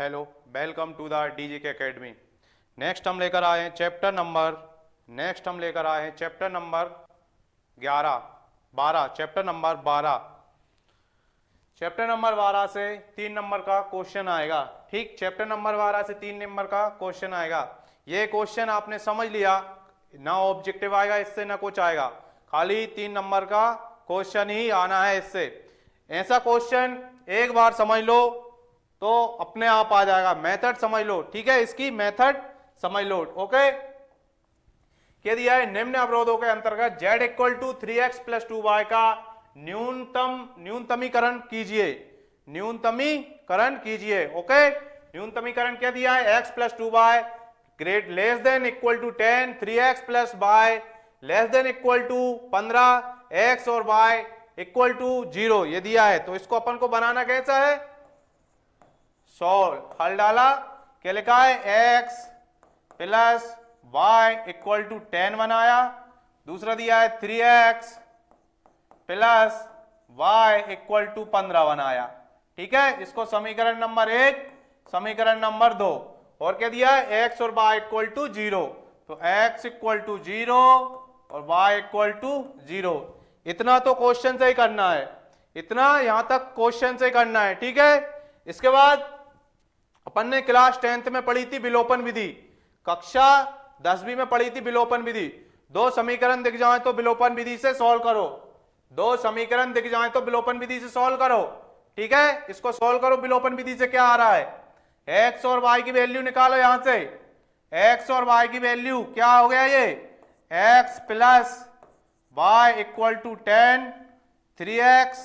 Hello, welcome to the DGK academy. Next हम लेकर आए हैं chapter number 12 chapter number 12। Chapter number 12 से 3 नंबर का क्वेश्चन आएगा। ठीक, चैप्टर नंबर 12 से 3 नंबर का क्वेश्चन आएगा। ये क्वेश्चन आपने समझ लिया, ना ऑब्जेक्टिव आएगा इससे ना कुछ आएगा, खाली 3 नंबर का क्वेश्चन ही आना है इससे। ऐसा क्वेश्चन एक बार समझ लो तो अपने आप आ जाएगा। मेथड समझ लो, ठीक है, इसकी मेथड समझ लो। ओके, क्या दिया है, निम्न अवरोधों के अंतर्गत z equal to 3x plus 2y का न्यूनतमीकरण कीजिए। न्यूनतमीकरण कीजिए। ओके, न्यूनतमीकरण क्या दिया है, x plus 2y great less than equal to 10, 3x plus y less than equal to 15, x और y इक्वल टू 0 ये दिया है। तो इसको अपन को बनाना कैसा है, सॉल्व। हल डाला, क्या लिखा है, x plus y equal to 10 बनाया। दूसरा दिया है 3x plus y equal to 15 बनाया। ठीक है, इसको समीकरण नंबर 1, समीकरण नंबर 2। और क्या दिया है, x और y इक्वल टू 0, तो x इक्वल टू 0 और y इक्वल टू 0। इतना तो क्वेश्चन से ही करना है, इतना यहां तक क्वेश्चन से करना है। ठीक है, इसके बाद अपन ने क्लास 10th में पढ़ी थी विलोपन विधि, कक्षा 10वीं में पढ़ी थी विलोपन विधि। दो समीकरण दिख जाए तो विलोपन विधि से सॉल्व करो, दो समीकरण दिख जाए तो विलोपन विधि से सॉल्व करो। ठीक है, इसको सॉल्व करो। विलोपन विधि से क्या आ रहा है, x और y की वैल्यू निकालो यहां से। x और y की वैल्यू क्या हो गया, ये x plus y equal to 10, 3x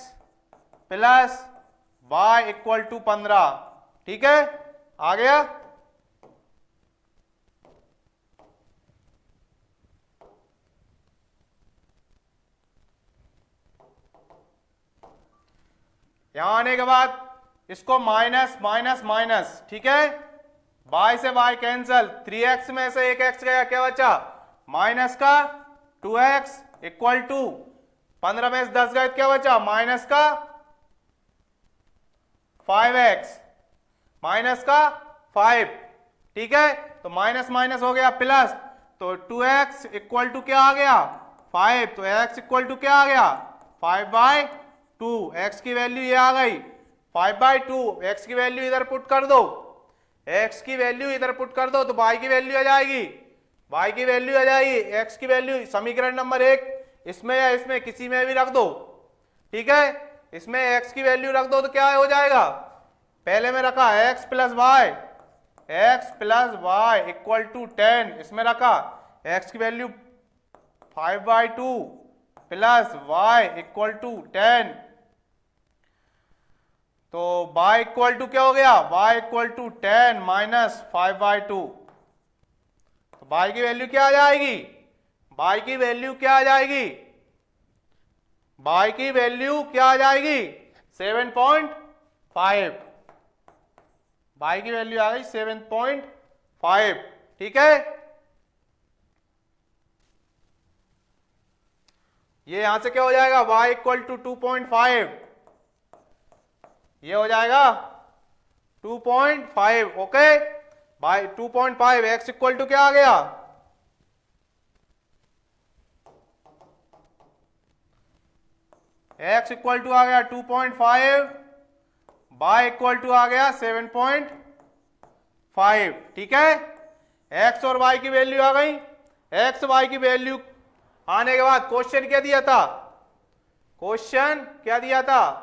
plus y equal to 15। ठीक है, आ गया। यहां आने के बाद इसको माइनस माइनस माइनस, ठीक है, y से y कैंसल, 3x में से एक x गया, क्या बचा, माइनस का 2x इक्वल टू 15 में से 10 गए, क्या बचा, माइनस का 5x, माइनस का 5। ठीक है, तो माइनस माइनस हो गया प्लस, तो 2x इक्वल टू क्या आ गया, 5। तो x इक्वल टू क्या आ गया, 5/2। x की वैल्यू ये आ गई 5/2। x की वैल्यू इधर पुट कर दो, x की वैल्यू इधर पुट कर दो तो y की वैल्यू आ जाएगी, y की वैल्यू आ जाएगी। x की वैल्यू समीकरण नंबर 1 इसमें या इसमें किसी में भी रख दो। ठीक है, इसमें x की वैल्यू रख दो तो क्या हो जाएगा, पहले में रखा x plus y equal to 10, इसमें रखा x की value 5/2 plus y equal to 10, तो y इक्वल टू क्या हो गया, y इक्वल टू 10 माइनस 5/2। तो y की वैल्यू क्या आ जाएगी, y की वैल्यू क्या आ जाएगी, y की वैल्यू क्या आ जाएगी, 7.5। y की वैल्यू आ गई 7.5। ठीक है, ये यहां से क्या हो जाएगा, y इक्वल टू 2.5, ये हो जाएगा 2.5। Okay, by 2.5, x equal to क्या आ गया, x इक्वल टू आ गया 2.5, y इक्वल टू आ गया 7.5। ठीक है, x और y की वैल्यू आ गई। x y की वैल्यू आने के बाद क्वेश्चन क्या दिया था, क्वेश्चन क्या दिया था,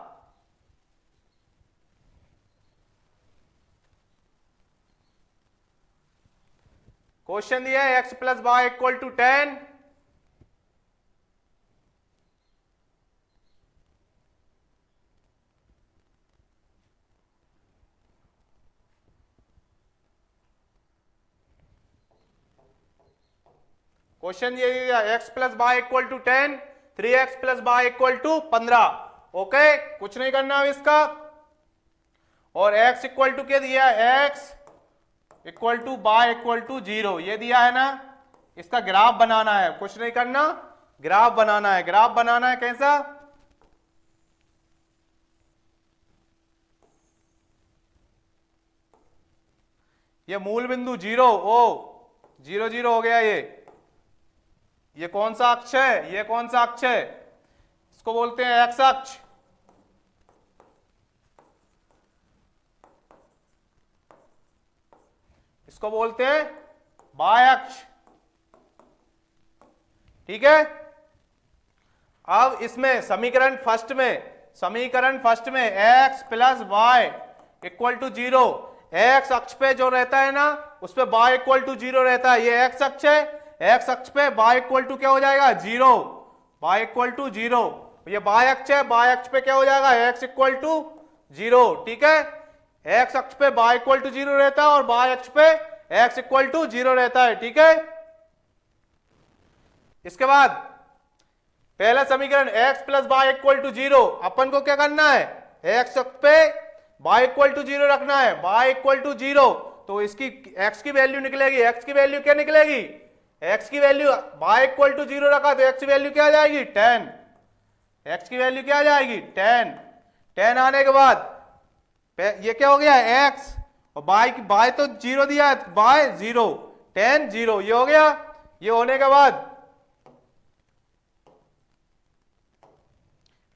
क्वेश्चन दिया है x plus y equal to 10, question ये दिया x plus y equal to 10, 3x plus y equal to 15। Okay, कुछ नहीं करना अब इसका। और x इक्वल टू क्या दिया, x equal to y equal to 0 ये दिया है ना, इसका ग्राफ बनाना है, कुछ नहीं करना, ग्राफ बनाना है। ग्राफ बनाना है कैसा, ये मूल बिंदु 0, ओ 0 0 हो गया। ये कौन सा अक्ष है? ये कौन सा अक्ष है? इसको बोलते हैं एक्स अक्ष। इसको बोलते हैं वाय अक्ष। ठीक है। अब इसमें समीकरण फर्स्ट में x plus y equal to 0, x अक्ष पे जो रहता है ना उस पे y इक्वल टू 0 रहता है। ये x अक्ष है, x अक्ष पे y इक्वल टू क्या हो जाएगा? 0, y इक्वल टू 0। ये y अक्ष है, y अक्ष पे क्या हो जाएगा? x equal to 0। ठीक है। x अक्ष पे y इक्वल टू 0 रहता है और y अक्ष पे x इक्वल टू 0 रहता है। ठीक है। इसके बाद पहला समीकरण x plus y equal to 0, अपन को क्या करना है? x अक्ष पे y इक्वल टू 0 रखना है, y इक्वल टू 0। तो इसकी x की वैल्यू निकलेगी, x की वैल्यू क्या निकलेगी? x की वैल्यू y इक्वल टू 0 रखा तो x की वैल्यू क्या आ जाएगी? 10। x की वैल्यू क्या आ जाएगी? 10। 10 आने के बाद ये क्या हो गया? x और y तो 0 दिया है, y 0, 10 0, ये हो गया। ये होने के बाद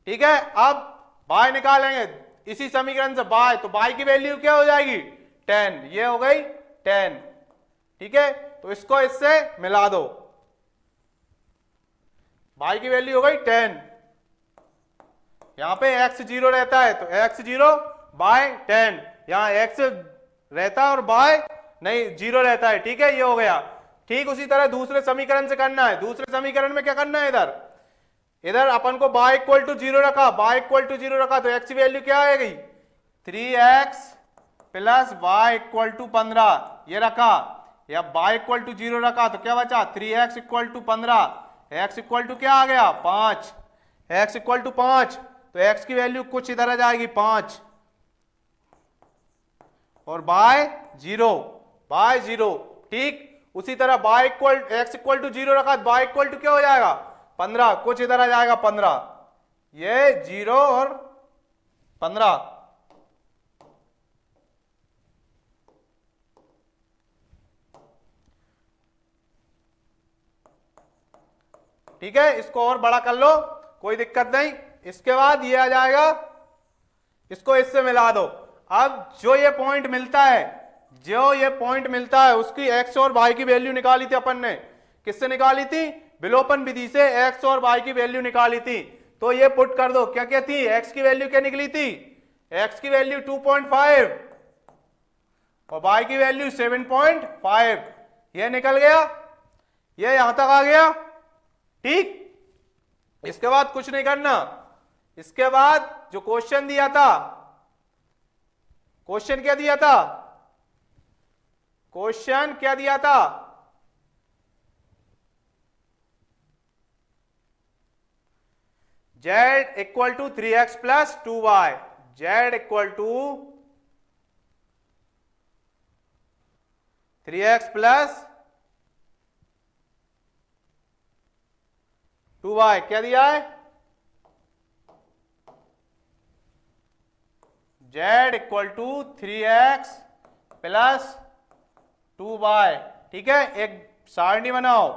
ठीक है, अब y निकालेंगे इसी समीकरण से y, तो y की वैल्यू क्या हो जाएगी? 10, ये हो गई 10। ठीक है। तो इसको इससे मिला दो, y की वैल्यू हो गई 10। यहां पे x 0 रहता है तो x 0 बाय 10, यहां x रहता है और y नहीं 0 रहता है। ठीक है, ये हो गया। ठीक उसी तरह दूसरे समीकरण से करना है। दूसरे समीकरण में क्या करना है? इधर अपन को y इक्वल टू 0 रखा, y इक्वल टू 0 रखा तो x की वैल्यू क्या आएगी? 3x plus y equal to 15, ये रखा। या y इक्वल टू 0 रखा तो क्या बचा? 3x equal to 15, x equal to क्या आ गया? 5, x इक्वल टू 5, तो x की वैल्यू कुछ इधर आ जाएगी 5 और y 0। ठीक उसी तरह y equal x equal to 0 रखा तो y इक्वल टू क्या हो जाएगा? 15, कुछ इधर आ जाएगा 15, ये 0 और 15। ठीक है, इसको और बड़ा कर लो, कोई दिक्कत नहीं। इसके बाद ये आ जाएगा, इसको इससे मिला दो। अब जो ये पॉइंट मिलता है उसकी x और y की वैल्यू निकाली थी अपन ने। किससे निकाली थी? विलोपन विधि से x और y की वैल्यू निकाली थी। तो ये पुट कर दो, क्या क्या थी? x की वैल्यू क्या निकली थी? x की वैल्यू 2.5 और y की वैल्यू 7.5, ये निकल गया, ये यहां तक आ गया। ठीक, इसके बाद कुछ नहीं करना। इसके बाद जो क्वेश्चन दिया था, क्वेश्चन क्या दिया था? z equal to 3x plus 2y, z equal to 3x plus 2y, क्या दिया है? z equal to 3x plus 2y। ठीक है, एक सारणी बनाओ।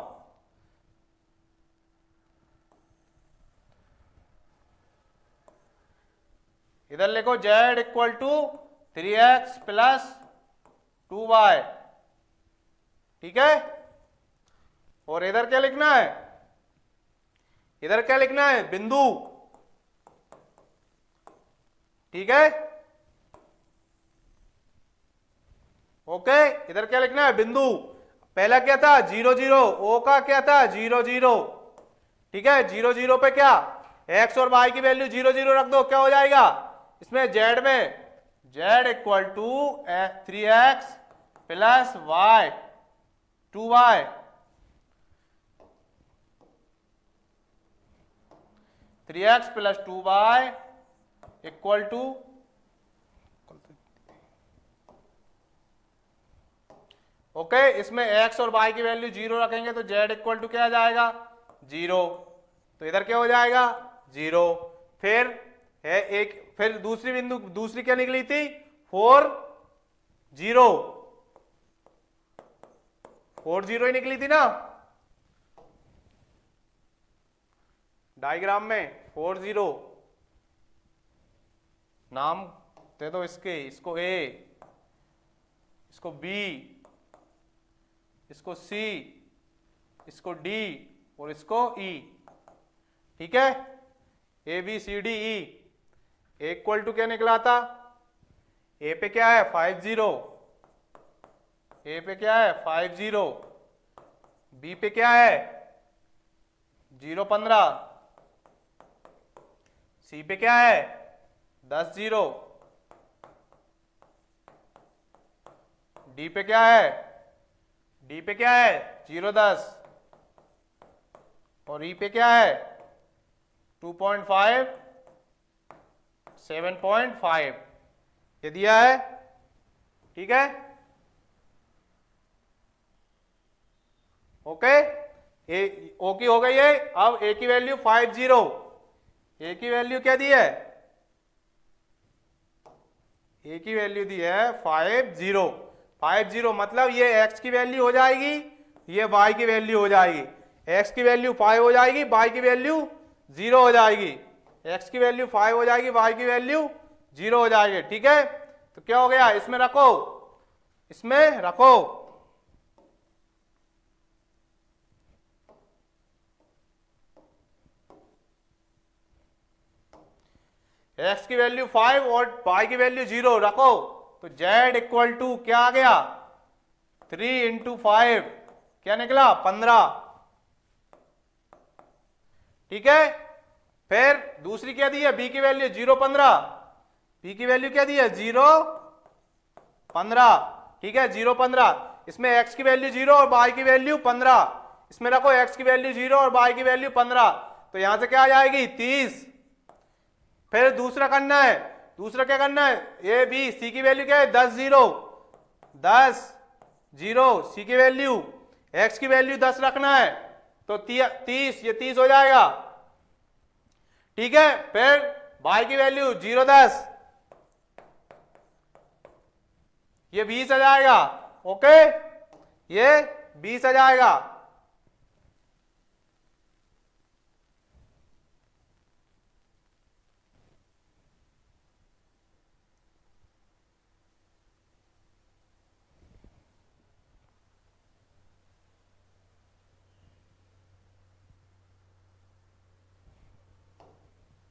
इधर लिखो z equal to 3x plus 2y। ठीक है, और इधर क्या लिखना है? इधर क्या लिखना है? बिंदु। ठीक है, ओके, इधर क्या लिखना है? बिंदु। पहला क्या था? 0 0, ओ का क्या था? 0 0। ठीक है, 0 0 पे क्या? x और y की वैल्यू 0 0 रख दो, क्या हो जाएगा? इसमें z में z equal to 3x plus y 2y। 3x plus 2y equal to, okay, इसमें x और y की वैल्यू 0 रखेंगे तो z इक्वल टू क्या आ जाएगा? 0। तो इधर क्या हो जाएगा? 0। फिर है एक, फिर दूसरी क्या निकली थी? 4 0। 40 ही निकली थी ना डायग्राम में, 40। नाम दे दो इसके, इसको ए, इसको बी, इसको सी, इसको डी और इसको ई। ठीक है, A B C D E. Equal to क्या निकला था? ए पे क्या है 50, ए पे क्या है 50, बी पे क्या है 0.15, सी पे क्या है 10 0, डी पे क्या है, डी पे क्या है 0.10 और ई पे क्या है 2.5 7.5 ये दिया है। ठीक है, ओके, ओ की हो गई है। अब ए की वैल्यू 50, ए की वैल्यू क्या दी है? ए की वैल्यू दी है 50 मतलब ये x की वैल्यू हो जाएगी, ये y की वैल्यू हो जाएगी। x की वैल्यू 5 हो जाएगी, y की वैल्यू 0 हो जाएगी। x की वैल्यू 5 हो जाएगी, y की वैल्यू 0 हो जाएगी। ठीक है, तो क्या हो गया? इसमें रखो, इसमें रखो। x की वैल्यू 5 और y की वैल्यू 0 रखो, तो z इक्वल टू क्या आ गया 3 इंटू 5 क्या निकला 15। ठीक है, फिर दूसरी क्या दी है? b की वैल्यू 0.15, b की वैल्यू क्या दी है 0.15। ठीक है, 0.15, इसमें x की वैल्यू 0 और y की वैल्यू 15, इसमें रखो x की वैल्यू 0 और y की वैल्यू 15, तो यहां से क्या आ जाएगी 30। फिर दूसरा करना है, दूसरा क्या करना है? ए बी, सी की वैल्यू क्या है 10 0, सी की वैल्यू, एक्स की वैल्यू 10 रखना है, तो 30, ये 30 हो जाएगा। ठीक है, फिर y की वैल्यू 0.10, ये 20 आ जाएगा। ओके, ये 20 आ जाएगा।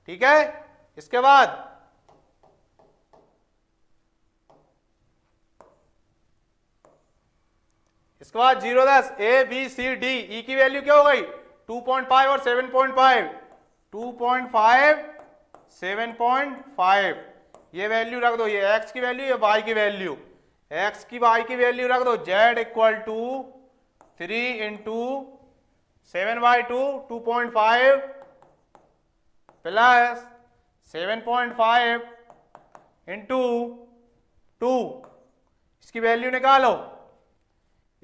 ठीक है, इसके बाद इसके बाद 0.10 ए बी सी डी, ई की वैल्यू क्या हो गई 2.5 और 7.5, 2.5 7.5, ये वैल्यू रख दो, ये x की वैल्यू, ये y की वैल्यू, x की y की वैल्यू रख दो। z equal to 3 into 7/2 2.5 plus 7.5 into 2, इसकी वैल्यू निकालो,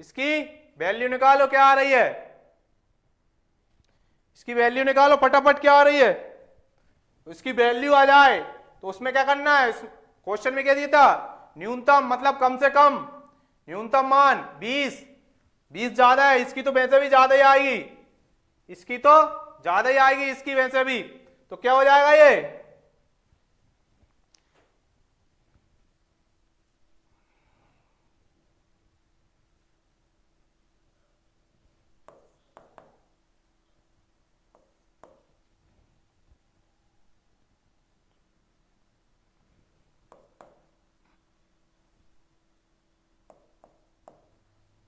इसकी वैल्यू निकालो, क्या आ रही है? इसकी वैल्यू निकालो फटाफट, क्या आ रही है? इसकी वैल्यू आ जाए तो उसमें क्या करना है? क्वेश्चन में क्या दिया था? न्यूनतम मतलब कम से कम, न्यूनतम मान 20, 20 ज्यादा है, इसकी तो वैसे भी ज्यादा ही आएगी, इसकी तो ज्यादा ही आएगी, इसकी वैसे भी, तो क्या हो जाएगा ये?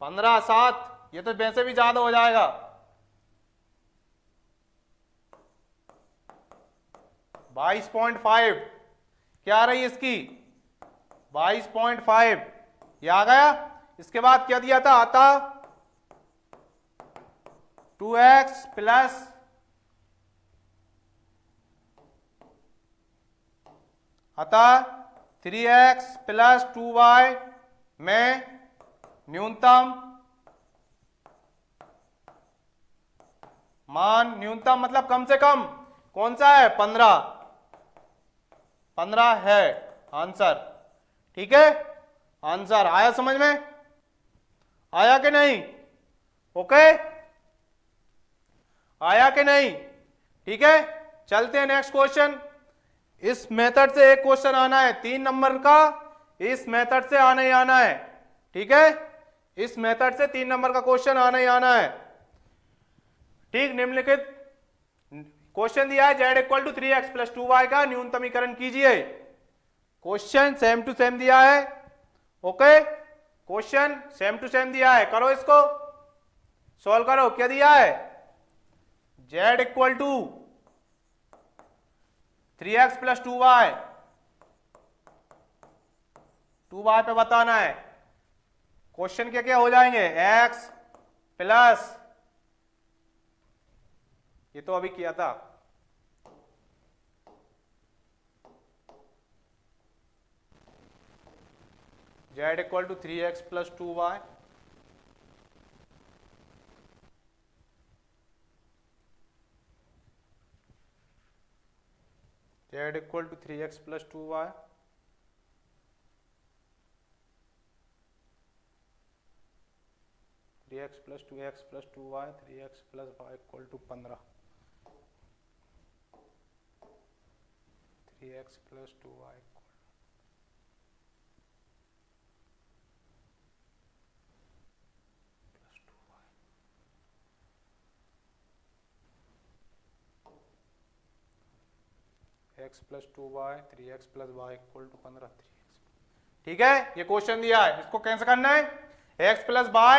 पंद्रह 7, ये तो वैसे भी ज्यादा हो जाएगा। बाईस 22.5 क्या आ रही है इसकी? 22.5, ये आ गया। इसके बाद क्या दिया था? आता 2x प्लस अतः 3x प्लस 2y में न्यूनतम मान, न्यूनतम मतलब कम से कम, कौन सा है? 15 है आंसर। ठीक है, आंसर आया समझ में? आया कि नहीं? ओके, आया कि नहीं? ठीक है, चलते हैं नेक्स्ट क्वेश्चन। इस मेथड से एक क्वेश्चन आना है 3 नंबर का, इस मेथड से आना ही आना है। ठीक है, इस मेथड से 3 नंबर का क्वेश्चन आना ही आना है। ठीक, निम्नलिखित क्वेश्चन दिया है z equal to 3x plus 2y का न्यूनतमीकरण कीजिए। क्वेश्चन सेम टू सेम दिया है। Okay, question same to same दिया है, करो इसको सॉल्व करो। क्या दिया है? z equal to 3x plus 2y, 2y पे बताना है। क्वेश्चन के क्या हो जाएंगे? x प्लस, ये तो अभी किया था, z equal to 3x plus 2y, z equal to 3x plus 2y, three x plus 2x plus 2y, 3x plus y equal to 15, 3x plus 2y plus 2y, x plus 2y, 3x plus y equal to 15, 3x। ठीक है, ये question दिया है, इसको कैसे करना है? x plus y,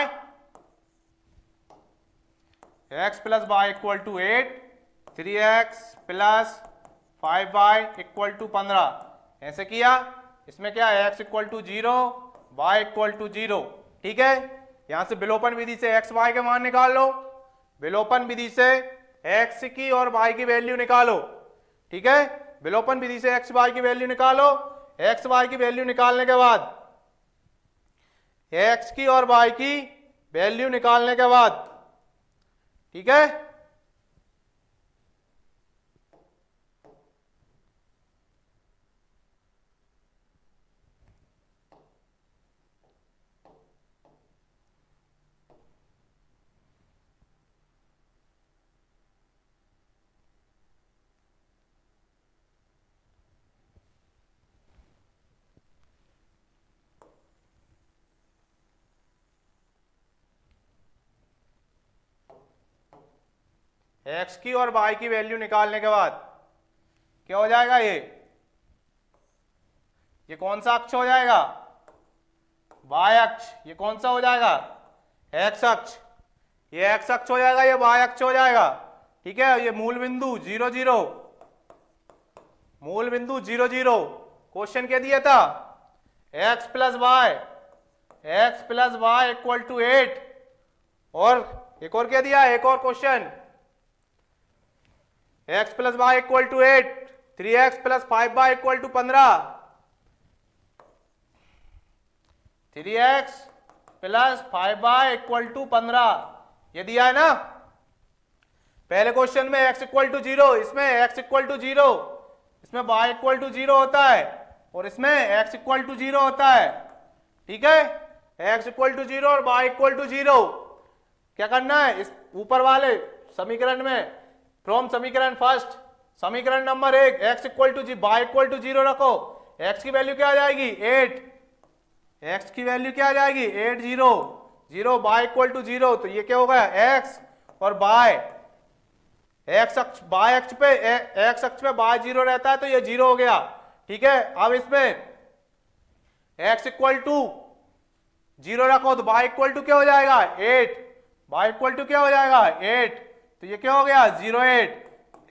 x plus y equal to 8, 3x plus 5y equal to 15, ऐसे किया। इसमें क्या है? x equal to 0, y equal to 0। ठीक है, यहां से विलोपन विधि से x y के मान निकाल लो, विलोपन विधि से x की और y की वैल्यू निकालो। ठीक है, विलोपन विधि से x y की वैल्यू निकालो। x y की वैल्यू निकालने के बाद, x की और y की वैल्यू निकालने के बाद, ठीक है, x की और y की वैल्यू निकालने के बाद क्या हो जाएगा? ये कौन सा अक्ष हो जाएगा? y अक्ष। ये कौन सा हो जाएगा? x अक्ष। ये x अक्ष हो जाएगा, ये y अक्ष हो जाएगा। ठीक है, ये मूल बिंदु 0 0, मूल बिंदु 0 0। क्वेश्चन क्या दिया था? x plus y, x plus y equal to 8। और एक और क्या दिया? एक और question, x plus y equal to 8, 3x plus 5y equal to 15, 3x plus 5y equal to 15, ये दिया है ना। पहले क्वेश्चन में x इक्वल टू 0, इसमें x इक्वल टू 0, इसमें y इक्वल टू 0 होता है और इसमें x इक्वल टू 0 होता है। ठीक है, x इक्वल टू 0 और y इक्वल टू 0। क्या करना है? इस ऊपर वाले समीकरण में, फ्रॉम समीकरण फर्स्ट, समीकरण number 1, x equal to y equal to 0 रखो। x की वैल्यू क्या आ जाएगी? 8। x की वैल्यू क्या आ जाएगी? 8 0 0, y इक्वल टू 0। तो ये क्या हो गया? x और y, x अक्ष, y अक्ष पे, x अक्ष पे y 0 रहता है तो ये 0 हो गया। ठीक है, अब इसमें x इक्वल टू 0 रखो तो y इक्वल टू क्या हो जाएगा? 8। y इक्वल टू क्या हो जाएगा? 8। तो ये क्या हो गया? 0 8।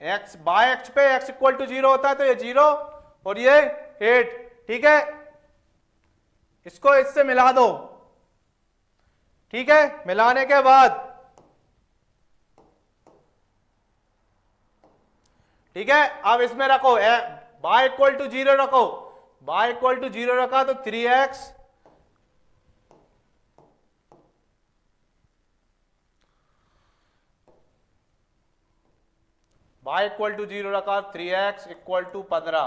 x y अक्ष पे x इक्वल टू 0 होता है तो ये 0 और ये 8। ठीक है, इसको इससे मिला दो। ठीक है, मिलाने के बाद, ठीक है, अब इसमें रखो y इक्वल टू 0 रखो, y इक्वल टू 0 रखा तो 3x y इक्वल टू 0 रखा, 3x equal to 15,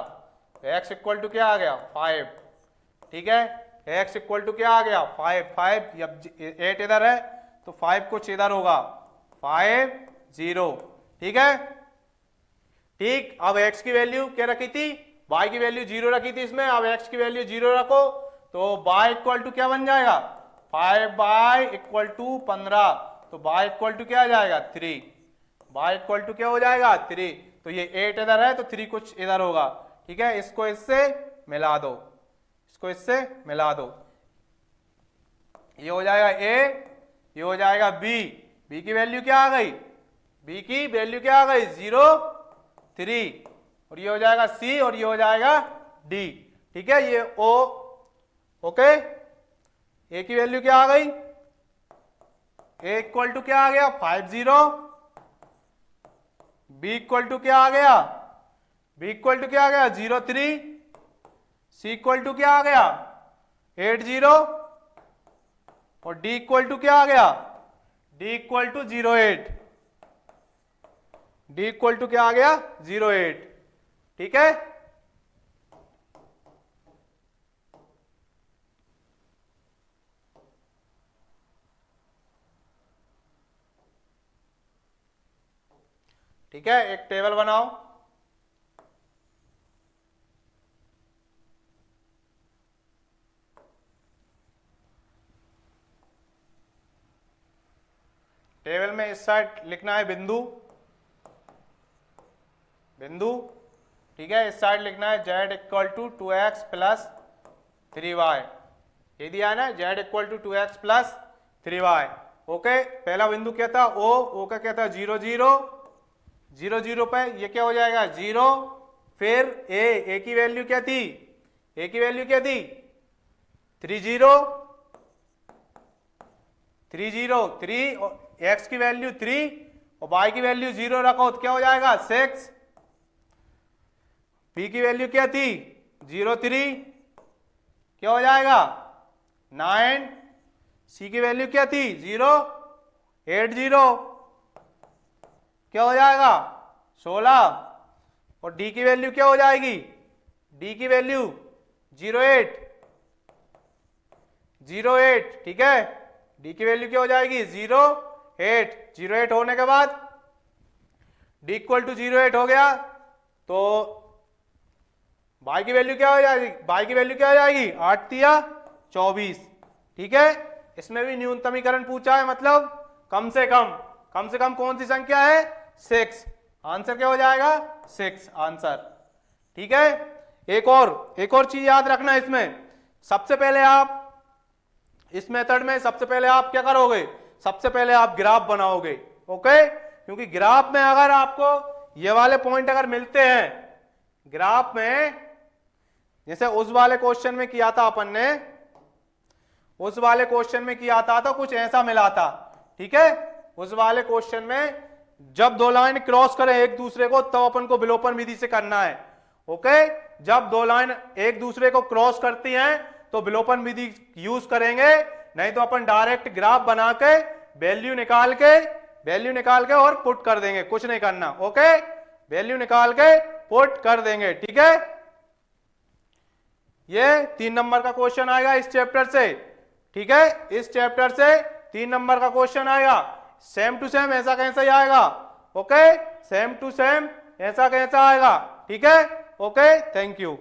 x equal to क्या आ गया? 5। ठीक है, x इक्वल टू क्या आ गया? 5 5, 8 इधर है तो 5 कुछ इधर होगा 5 0, ठीक है। ठीक, अब x की वैल्यू क्या रखी थी, y की वैल्यू 0 रखी थी इसमें, अब x की वैल्यू 0 रखो तो y इक्वल टू क्या बन जाएगा 5y इक्वल टू 15, तो y इक्वल टू क्या आ जाएगा 3, y इक्वल टू क्या हो जाएगा 3, तो ये 8 इधर है तो 3 कुछ इधर होगा, ठीक है। इसको इससे मिला दो, इसको इससे मिला दो, ये हो जाएगा a, ये हो जाएगा b, b की वैल्यू क्या आ गई, b की वैल्यू क्या आ गई 0 3, और ये हो जाएगा c और ये हो जाएगा d, ठीक है। ये o, ओके। a की वैल्यू क्या आ गई, a इक्वल टू क्या आ गया 5 0, b इक्वल टू क्या आ गया, b इक्वल टू क्या आ गया 0 3, c इक्वल टू क्या आ गया 8 0, और d इक्वल टू क्या आ गया, d equal to 0 8, d equal to क्या आ गया 0 8, ठीक है। ठीक है, एक टेबल बनाओ, टेबल में इस साइड लिखना है बिंदु, बिंदु, ठीक है। इस साइड लिखना है z equal to 2x plus 3y, ये दिया है ना z equal to 2x plus 3y, okay. पहला बिंदु क्या था o का क्या था 0 0 0 0 पे ये क्या हो जाएगा 0, फिर a की वैल्यू क्या थी, a की वैल्यू क्या थी 3 0 3 0 3, और x की वैल्यू 3 और y की वैल्यू 0 रखो तो क्या हो जाएगा 6, p की वैल्यू क्या थी 0 3, क्या हो जाएगा 9, c की वैल्यू क्या थी 0 8 0, क्या हो जाएगा 16, और d की वैल्यू क्या हो जाएगी, d की वैल्यू 0 8 0 8, ठीक है। d की वैल्यू क्या हो जाएगी 0 8, 0 8 होने के बाद d इक्वल टू 0 8 हो गया तो y की वैल्यू क्या हो जाएगी, y की वैल्यू क्या हो जाएगी 8 तिया 24, ठीक है। इसमें भी न्यूनतमीकरण पूछा है, मतलब कम से कम कौन सी संख्या है 6, आंसर क्या हो जाएगा 6 आंसर, ठीक है। एक और चीज याद रखना इसमें, सबसे पहले आप इस मेथड में सबसे पहले आप क्या करोगे, सबसे पहले आप ग्राफ बनाओगे, ओके। क्योंकि ग्राफ में अगर आपको ये वाले पॉइंट अगर मिलते हैं ग्राफ में, जैसे उस वाले क्वेश्चन में किया था अपन ने, उस वाले क्वेश्चन में किया था तो कुछ ऐसा मिला था, ठीक है। उस वाले क्वेश्चन में जब दो लाइन क्रॉस करें एक दूसरे को तब अपन को विलोपन विधि से करना है, ओके। जब दो लाइन एक दूसरे को क्रॉस करती हैं तो विलोपन विधि यूज करेंगे, नहीं तो अपन डायरेक्ट ग्राफ बना के वैल्यू निकाल के और पुट कर देंगे, कुछ नहीं करना, ओके। वैल्यू निकाल के पुट कर देंगे, ठीक है। ये 3 नंबर का क्वेश्चन आएगा इस चैप्टर से, ठीक है। इस चैप्टर से 3 नंबर का क्वेश्चन आएगा, सेम टू सेम ऐसा कैसे ही आएगा, ओके। सेम टू सेम ऐसा कैसा आएगा, ठीक है, ओके। Thank you.